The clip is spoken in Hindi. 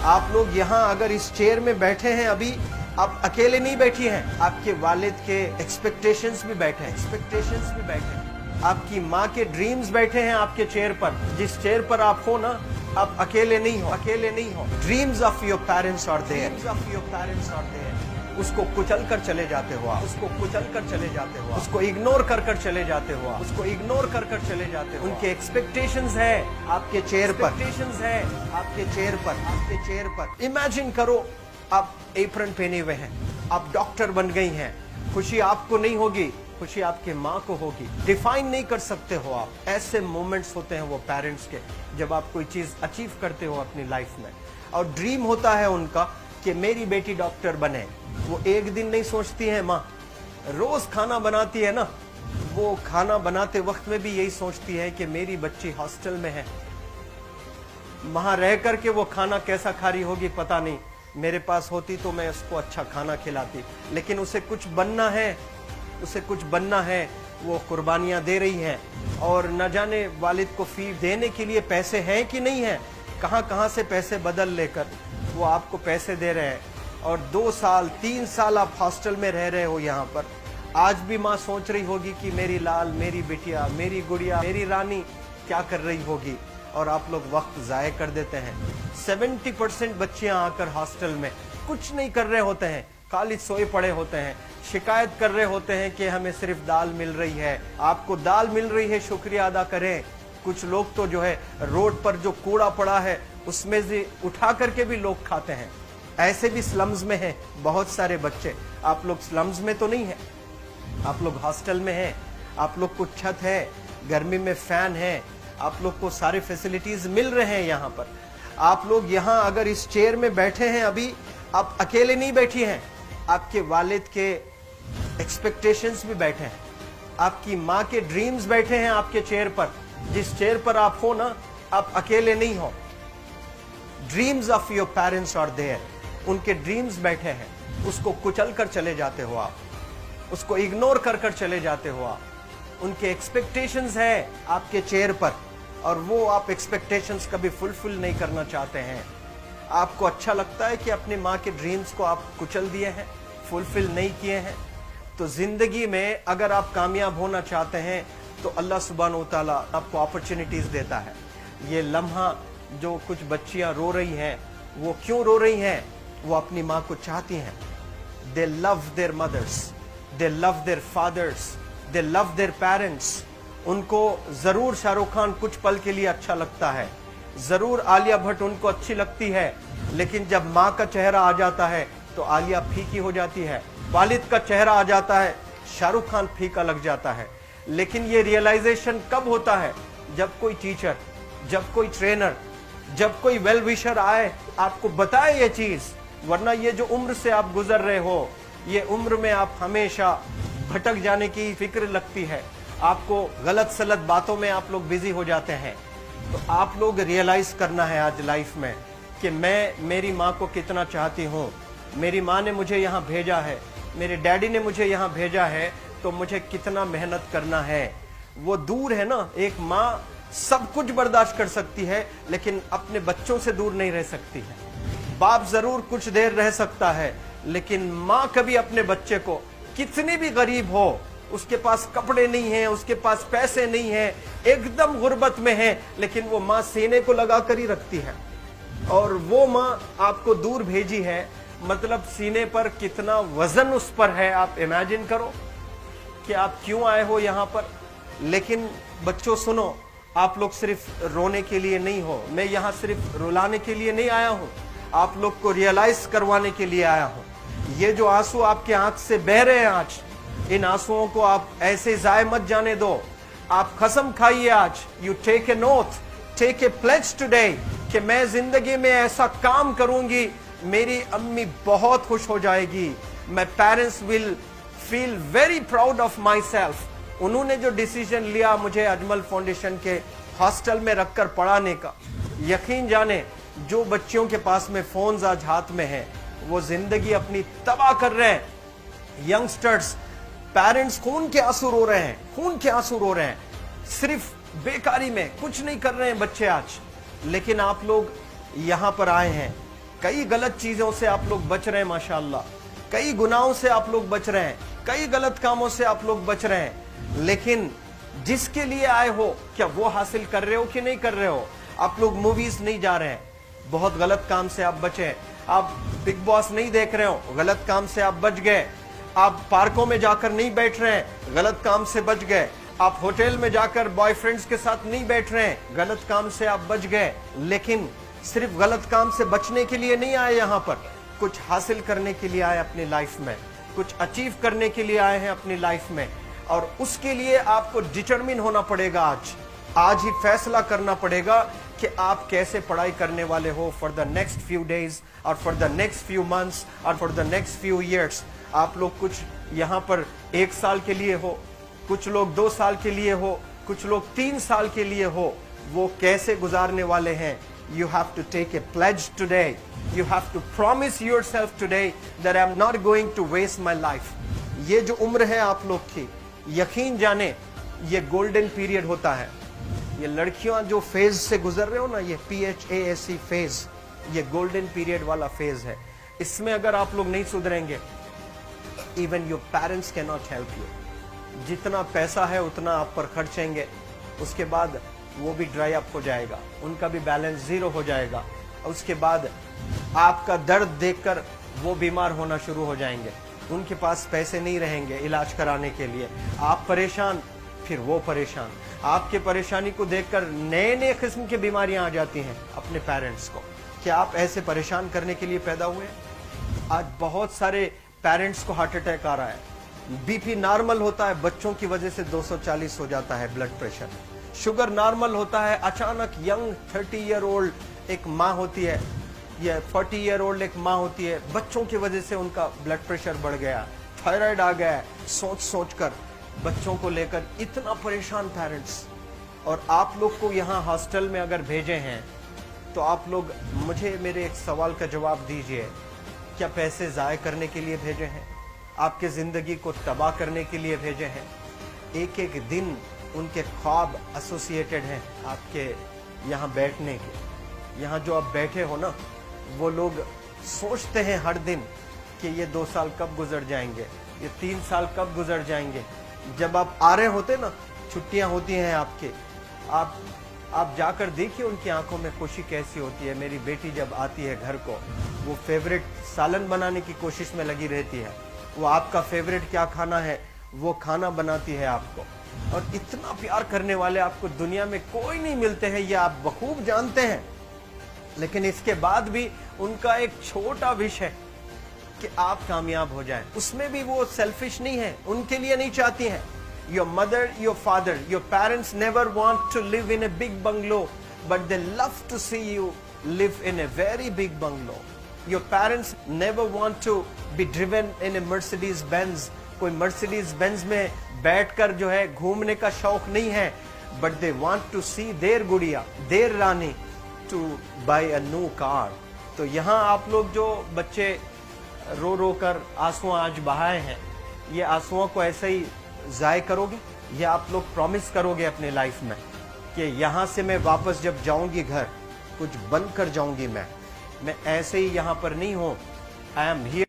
आप लोग यहाँ अगर इस चेयर में बैठे हैं अभी, आप अकेले नहीं बैठी हैं, आपके वालिद के एक्सपेक्टेशंस भी बैठे हैं, आपकी माँ के ड्रीम्स बैठे हैं आपके चेयर पर। जिस चेयर पर आप हो ना, आप अकेले नहीं हो। Dreams of your parents are there. उसको कुचल कर चले जाते हो आप, उसको इग्नोर कर चले जाते हो उनके एक्सपेक्टेशंस है आपके चेयर पर। इमेजिन करो, आप एप्रन पहने हुए हैं, आप डॉक्टर बन गई हैं। खुशी आपको नहीं होगी, खुशी आपके माँ को होगी। डिफाइन नहीं कर सकते हो आप। ऐसे मोमेंट्स होते हैं वो पेरेंट्स के, जब आप कोई चीज अचीव करते हो अपनी लाइफ में, और ड्रीम होता है उनका कि मेरी बेटी डॉक्टर बने। वो एक दिन नहीं सोचती है माँ, रोज खाना बनाती है ना, वो खाना बनाते वक्त में भी यही सोचती है कि मेरी बच्ची हॉस्टल में है, वहां रह करके वो खाना कैसा खा रही होगी पता नहीं। मेरे पास होती तो मैं उसको अच्छा खाना खिलाती, लेकिन उसे कुछ बनना है, वो कुर्बानियां दे रही है। और न जाने वालिद को फी देने के लिए पैसे हैं कि नहीं है, कहां से पैसे बदल लेकर वो आपको पैसे दे रहे हैं। और 2 साल 3 साल आप हॉस्टल में रह रहे हो यहाँ पर। आज भी माँ सोच रही होगी कि मेरी लाल, मेरी बिटिया, मेरी गुड़िया, मेरी रानी क्या कर रही होगी, और आप लोग वक्त जाया कर देते हैं। 70% बच्चियां आकर हॉस्टल में कुछ नहीं कर रहे होते हैं, खाली सोए पड़े होते हैं, शिकायत कर रहे होते हैं कि हमें सिर्फ दाल मिल रही है। आपको दाल मिल रही है, शुक्रिया अदा करें। कुछ लोग तो जो है रोड पर जो कूड़ा पड़ा है उसमें से उठा करके भी लोग खाते हैं। ऐसे भी स्लम्स में हैं बहुत सारे बच्चे। आप लोग स्लम्स में तो नहीं है, आप लोग हॉस्टल में हैं, आप लोग को छत है, गर्मी में फैन है, आप लोग को सारे फैसिलिटीज मिल रहे हैं यहाँ पर। आप लोग यहाँ अगर इस चेयर में बैठे हैं अभी, आप अकेले नहीं बैठी हैं, आपके वालिद के एक्सपेक्टेशंस भी बैठे हैं, आपकी माँ के ड्रीम्स बैठे हैं आपके चेयर पर। जिस चेयर पर आप हो ना, आप अकेले नहीं हो। Dreams of your parents are there. उनके ड्रीम्स बैठे हैं, उसको कुचल कर चले जाते हो आप, उसको इग्नोर कर चले जाते हो आप। उनके एक्सपेक्टेशंस है आपके चेयर पर, और वो आप एक्सपेक्टेशंस कभी फुलफिल नहीं करना चाहते हैं। आपको अच्छा लगता है कि अपनी माँ के ड्रीम्स को आप कुचल दिए हैं, फुलफिल नहीं किए हैं। तो जिंदगी में अगर आप कामयाब होना चाहते हैं तो अल्लाह सुब्हानहू तआला आपको अपॉर्चुनिटीज देता है। ये लम्हा जो कुछ बच्चियां रो रही हैं, वो क्यों रो रही हैं? वो अपनी माँ को चाहती हैं। They love their mothers, they love their fathers, they love their parents. उनको जरूर शाहरुख खान कुछ पल के लिए अच्छा लगता है, जरूर आलिया भट्ट उनको अच्छी लगती है, लेकिन जब माँ का चेहरा आ जाता है तो आलिया फीकी हो जाती है। वालिद का चेहरा आ जाता है, शाहरुख खान फीका लग जाता है। लेकिन ये रियलाइजेशन कब होता है? जब कोई टीचर, जब कोई ट्रेनर, जब कोई वेल विशर आए, आपको बताए ये चीज। वरना ये जो उम्र से आप गुजर रहे हो, ये उम्र में आप हमेशा भटक जाने की फिक्र लगती है, आपको गलत सलत बातों में आप लोग बिजी हो जाते हैं। तो आप लोग रियलाइज करना है आज लाइफ में कि मैं मेरी माँ को कितना चाहती हूँ। मेरी माँ ने मुझे यहाँ भेजा है, मेरे डैडी ने मुझे यहाँ भेजा है, तो मुझे कितना मेहनत करना है। वो दूर है ना, एक माँ सब कुछ बर्दाश्त कर सकती है, लेकिन अपने बच्चों से दूर नहीं रह सकती है। बाप जरूर कुछ देर रह सकता है, लेकिन माँ कभी अपने बच्चे को, कितनी भी गरीब हो, उसके पास कपड़े नहीं हैं, उसके पास पैसे नहीं हैं, एकदम गुर्बत में है, लेकिन वो माँ सीने को लगा कर ही रखती है। और वो माँ आपको दूर भेजी है, मतलब सीने पर कितना वजन उस पर है। आप इमेजिन करो कि आप क्यों आए हो यहाँ पर। लेकिन बच्चों सुनो, आप लोग सिर्फ रोने के लिए नहीं हो, मैं यहाँ सिर्फ रुलाने के लिए नहीं आया हूँ, आप लोग को रियलाइज करवाने के लिए आया हूँ। ये जो आंसू आपके आंख से बह रहे हैं आज, इन आंसुओं को आप ऐसे जाए मत जाने दो। आप कसम खाइए आज, you take a note, take a pledge today, कि मैं जिंदगी में ऐसा काम करूंगी, मेरी अम्मी बहुत खुश हो जाएगी। My parents will feel very proud of my self. उन्होंने जो डिसीजन लिया मुझे अजमल फाउंडेशन के हॉस्टल में रखकर पढ़ाने का, यकीन जाने जो बच्चियों के पास में फोन्स आज हाथ में हैं, वो जिंदगी अपनी तबाह कर रहे हैं। यंगस्टर्स, पेरेंट्स खून के आंसू रो रहे हैं, खून के आंसू रो रहे हैं, सिर्फ बेकारी में कुछ नहीं कर रहे हैं बच्चे आज। लेकिन आप लोग यहाँ पर आए हैं, कई गलत चीजों से आप लोग बच रहे हैं माशाअल्लाह, कई गुनाहों से आप लोग बच रहे हैं, कई गलत कामों से आप लोग बच रहे हैं, लेकिन जिसके लिए आए हो क्या वो हासिल कर रहे हो कि नहीं कर रहे हो? आप लोग मूवीज नहीं जा रहे हैं, बहुत गलत काम से आप बचे। आप बिग बॉस नहीं देख रहे हो, गलत काम से आप बच गए। आप पार्कों में जाकर नहीं बैठ रहे हैं, गलत काम से बच गए। आप होटल में जाकर बॉयफ्रेंड्स के साथ नहीं बैठ रहे हैं, गलत काम से आप बच गए। लेकिन सिर्फ गलत काम से बचने के लिए नहीं आए, यहाँ पर कुछ हासिल करने के लिए आए अपनी लाइफ में, कुछ अचीव करने के लिए आए हैं अपनी लाइफ में। और उसके लिए आपको डिटरमिन होना पड़ेगा। आज ही फैसला करना पड़ेगा कि आप कैसे पढ़ाई करने वाले हो for the next few days और for the next few months और for the next few years. आप लोग कुछ यहाँ पर 1 साल के लिए हो, कुछ लोग 2 साल के लिए हो, कुछ लोग 3 साल के लिए हो, वो कैसे गुजारने वाले हैं? You have to take a pledge today. You have to promise yourself today that I'm not going to waste my life. ये जो उम्र है आप लोग की, यकीन जाने ये गोल्डन पीरियड होता है। ये लड़कियां जो फेज से गुजर रहे हो ना, ये PHASE फेज, ये गोल्डन पीरियड वाला फेज है। इसमें अगर आप लोग नहीं सुधरेंगे, even your parents can not help you. जितना पैसा है उतना आप पर खर्चेंगे, उसके बाद वो भी ड्राई अप हो जाएगा, उनका भी बैलेंस जीरो हो जाएगा। उसके बाद आपका दर्द देखकर वो बीमार होना शुरू हो जाएंगे, उनके पास पैसे नहीं रहेंगे इलाज कराने के लिए। आप परेशान, फिर वो परेशान। आपके परेशानी को देखकर नए नए किस्म की बीमारियां आ जाती हैं अपने पेरेंट्स को। क्या आप ऐसे परेशान करने के लिए पैदा हुए? आज बहुत सारे पेरेंट्स को हार्ट अटैक आ रहा है। बीपी नॉर्मल होता है, बच्चों की वजह से 240 हो जाता है ब्लड प्रेशर। शुगर नॉर्मल होता है, अचानक यंग 30 ईयर ओल्ड एक माँ होती है या 40 ईयर ओल्ड एक माँ होती है, बच्चों की वजह से उनका ब्लड प्रेशर बढ़ गया, थायराइड आ गया। सोच सोच कर बच्चों को लेकर इतना परेशान पेरेंट्स। और आप लोग को यहाँ हॉस्टल में अगर भेजे हैं तो आप लोग मुझे मेरे एक सवाल का जवाब दीजिए, क्या पैसे ज़ाय करने के लिए भेजे हैं? आपके ज़िंदगी को तबाह करने के लिए भेजे हैं? एक एक दिन उनके ख्वाब एसोसिएटेड हैं आपके यहाँ बैठने के। यहाँ जो आप बैठे हो ना, वो लोग सोचते हैं हर दिन कि ये 2 साल कब गुजर जाएंगे, ये 3 साल कब गुजर जाएंगे। जब आप आ रहे होते ना, छुट्टियाँ होती हैं आपके, आप जाकर देखिए उनकी आंखों में खुशी कैसी होती है। मेरी बेटी जब आती है घर को, वो फेवरेट सालन बनाने की कोशिश में लगी रहती है। वो आपका फेवरेट क्या खाना है वो खाना बनाती है आपको। और इतना प्यार करने वाले आपको दुनिया में कोई नहीं मिलते हैं, ये आप बखूब जानते हैं। लेकिन इसके बाद भी उनका एक छोटा विश है कि आप कामयाब हो जाएं। उसमें भी वो सेल्फिश नहीं है, उनके लिए नहीं चाहती हैं। Your mother, your father, your parents never want to live in a big bungalow, but they love to see you live in a very big bungalow. Your parents never want to be driven in a Mercedes Benz. कोई Mercedes Benz में बैठकर जो है घूमने का शौक नहीं है, but they want to see their गुड़िया, their Rani to buy a new car. तो यहाँ आप लोग जो बच्चे रो रो कर आंसू आज बहाए हैं, ये आंसुओं को ऐसे ही ज़ाय करोगे? ये आप लोग प्रॉमिस करोगे अपने लाइफ में कि यहाँ से मैं वापस जब जाऊंगी घर, कुछ बन कर जाऊंगी। मैं ऐसे ही यहाँ पर नहीं हूँ। I am here.